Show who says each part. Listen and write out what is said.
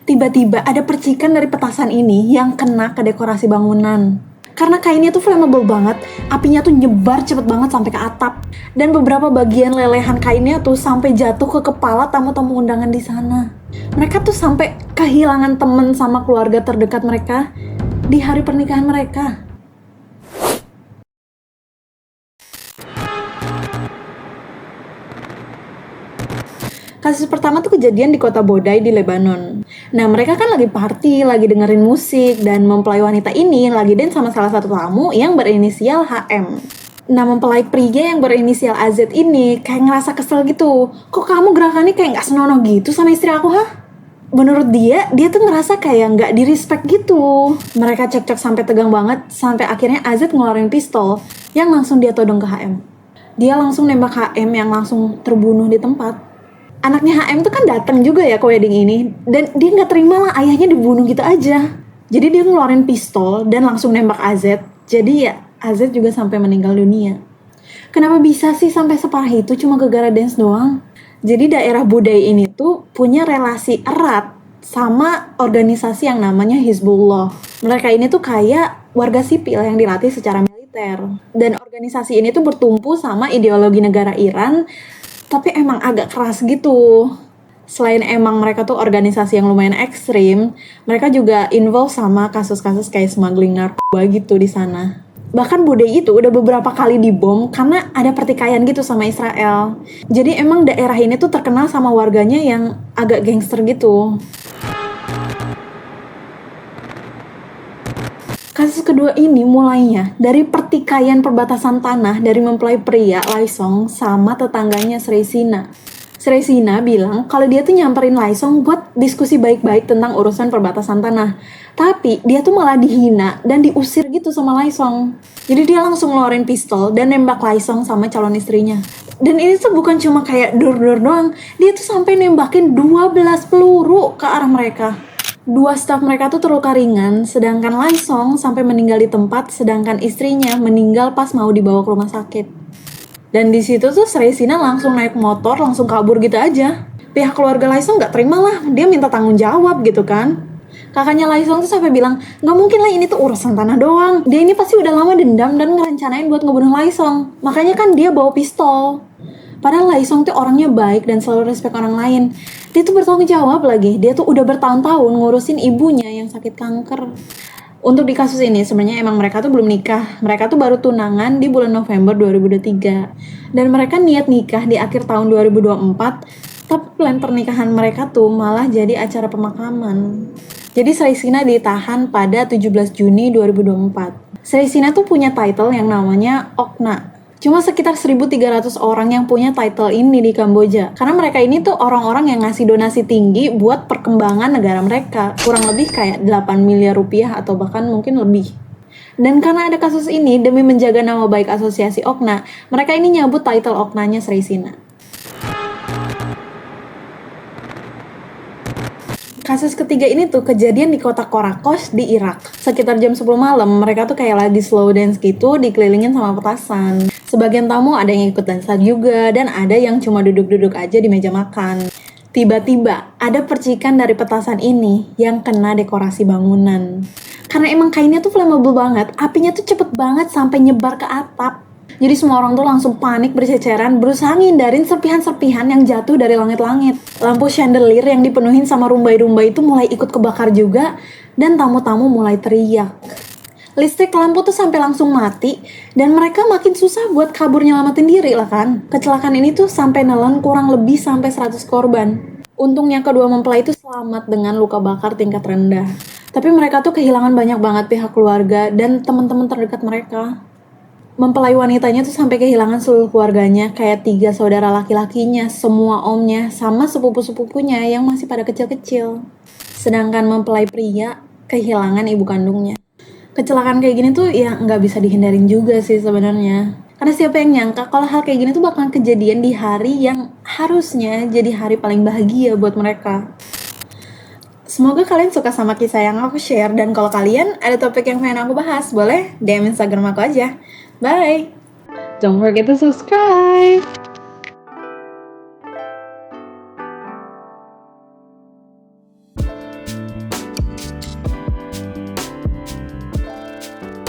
Speaker 1: Tiba-tiba ada percikan dari petasan ini yang kena ke dekorasi bangunan. Karena kainnya tuh flammable banget, apinya tuh nyebar cepet banget sampai ke atap. Dan beberapa bagian lelehan kainnya tuh sampai jatuh ke kepala tamu-tamu undangan di sana. Mereka tuh sampai kehilangan temen sama keluarga terdekat mereka di hari pernikahan mereka. Kasus pertama tuh kejadian di kota Bodai di Lebanon. Nah, mereka kan lagi party, lagi dengerin musik, dan mempelai wanita ini lagi dance sama salah satu tamu yang berinisial HM. Nah, mempelai pria yang berinisial AZ ini kayak ngerasa kesel gitu. Kok kamu gerakannya kayak gak senonoh gitu sama istri aku, ha? Menurut dia tuh ngerasa kayak nggak di-respect gitu. Mereka cekcok sampai tegang banget, sampai akhirnya AZ ngeluarin pistol yang langsung dia todong ke HM. Dia langsung nembak HM yang langsung terbunuh di tempat. Anaknya HM tuh kan datang juga ya ke wedding ini, dan dia nggak terima lah ayahnya dibunuh gitu aja. Jadi dia ngeluarin pistol dan langsung nembak AZ. Jadi ya AZ juga sampai meninggal dunia. Kenapa bisa sih sampai separah itu cuma gara-gara dance doang? Jadi daerah Budai ini tuh punya relasi erat sama organisasi yang namanya Hizbullah. Mereka ini tuh kayak warga sipil yang dilatih secara militer. Dan organisasi ini tuh bertumpu sama ideologi negara Iran, tapi emang agak keras gitu. Selain emang mereka tuh organisasi yang lumayan ekstrim, mereka juga involve sama kasus-kasus kayak smuggling narkoba gitu di sana. Bahkan Budai itu udah beberapa kali dibom karena ada pertikaian gitu sama Israel. Jadi emang daerah ini tuh terkenal sama warganya yang agak gangster gitu. Kasus kedua ini mulainya dari pertikaian perbatasan tanah dari mempelai pria Laisong sama tetangganya Sri Sina. Sri Sina bilang kalau dia tuh nyamperin Laisong buat diskusi baik-baik tentang urusan perbatasan tanah. Tapi dia tuh malah dihina dan diusir gitu sama Laisong. Jadi dia langsung ngeluarin pistol dan nembak Laisong sama calon istrinya. Dan ini tuh bukan cuma kayak dor-dor doang. Dia tuh sampai nembakin 12 peluru ke arah mereka. 2 staf mereka tuh terluka ringan, sedangkan Laisong sampai meninggal di tempat, sedangkan istrinya meninggal pas mau dibawa ke rumah sakit. Dan di situ tuh Sri Sina langsung naik motor, langsung kabur gitu aja. Pihak keluarga Laisong nggak terima lah, dia minta tanggung jawab gitu kan. Kakaknya Laisong tuh sampai bilang, nggak mungkin lah ini tuh urusan tanah doang. Dia ini pasti udah lama dendam dan ngerencanain buat ngebunuh Laisong. Makanya kan dia bawa pistol. Padahal Laisong tuh orangnya baik dan selalu respect orang lain. Dia tuh bertanggung jawab lagi. Dia tuh udah bertahun-tahun ngurusin ibunya yang sakit kanker. Untuk di kasus ini sebenarnya emang mereka tuh belum nikah. Mereka tuh baru tunangan di bulan November 2023. Dan mereka niat nikah di akhir tahun 2024. Tapi plan pernikahan mereka tuh malah jadi acara pemakaman. Jadi Sri Sina ditahan pada 17 Juni 2024. Sri Sina tuh punya title yang namanya Okna. Cuma sekitar 1.300 orang yang punya title ini di Kamboja. Karena mereka ini tuh orang-orang yang ngasih donasi tinggi buat perkembangan negara mereka. Kurang lebih kayak 8 miliar rupiah atau bahkan mungkin lebih. Dan karena ada kasus ini, demi menjaga nama baik asosiasi Okna, mereka ini nyabut title Oknanya Sri Sina. Kasus ketiga ini tuh kejadian di kota Korakos di Irak. Sekitar jam 10 malam, mereka tuh kayak lagi slow dance gitu, dikelilingin sama petasan. Sebagian tamu ada yang ikut dansa juga, dan ada yang cuma duduk-duduk aja di meja makan. Tiba-tiba, ada percikan dari petasan ini yang kena dekorasi bangunan. Karena emang kainnya tuh flammable banget, apinya tuh cepet banget sampai nyebar ke atap. Jadi semua orang tuh langsung panik berceceran, berusaha ngindarin serpihan-serpihan yang jatuh dari langit-langit. Lampu chandelier yang dipenuhin sama rumbai-rumbai itu mulai ikut kebakar juga, dan tamu-tamu mulai teriak. Listrik lampu tuh sampai langsung mati, dan mereka makin susah buat kabur nyelamatin diri lah kan. Kecelakaan ini tuh sampai nelen kurang lebih sampai 100 korban. Untungnya kedua mempelai itu selamat dengan luka bakar tingkat rendah. Tapi mereka tuh kehilangan banyak banget pihak keluarga dan teman-teman terdekat mereka. Mempelai wanitanya tuh sampai kehilangan seluruh keluarganya, kayak 3 saudara laki-lakinya, semua omnya, sama sepupu-sepupunya yang masih pada kecil-kecil. Sedangkan mempelai pria kehilangan ibu kandungnya. Kecelakaan kayak gini tuh ya nggak bisa dihindarin juga sih sebenarnya. Karena siapa yang nyangka kalau hal kayak gini tuh bakalan kejadian di hari yang harusnya jadi hari paling bahagia buat mereka. Semoga kalian suka sama kisah yang aku share, dan kalau kalian ada topik yang pengen aku bahas, boleh DM Instagram aku aja. Bye! Don't forget to subscribe!